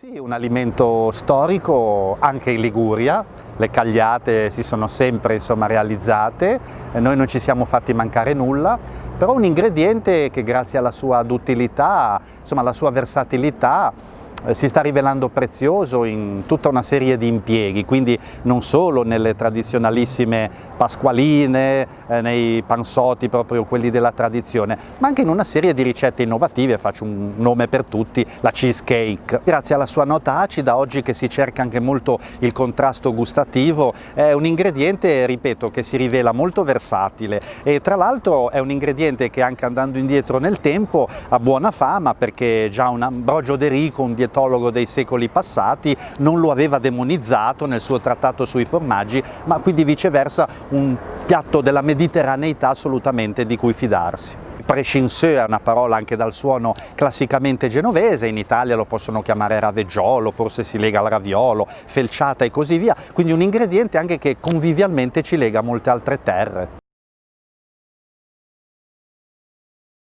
Sì, un alimento storico anche in Liguria, le cagliate si sono sempre realizzate, noi non ci siamo fatti mancare nulla, però un ingrediente che grazie alla sua duttilità, alla sua versatilità, si sta rivelando prezioso in tutta una serie di impieghi, quindi non solo nelle tradizionalissime pasqualine, nei panzotti proprio quelli della tradizione, ma anche in una serie di ricette innovative. Faccio un nome per tutti: la cheesecake. Grazie alla sua nota acida, oggi che si cerca anche molto il contrasto gustativo, è un ingrediente, ripeto, che si rivela molto versatile e tra l'altro è un ingrediente che, anche andando indietro nel tempo, ha buona fama, perché già un Ambrogio De Rico, un dietologo dei secoli passati, non lo aveva demonizzato nel suo trattato sui formaggi, ma quindi viceversa un piatto della mediterraneità assolutamente di cui fidarsi. Prescinseux è una parola anche dal suono classicamente genovese, in Italia lo possono chiamare raveggiolo, forse si lega al raviolo, felciata e così via, quindi un ingrediente anche che convivialmente ci lega a molte altre terre.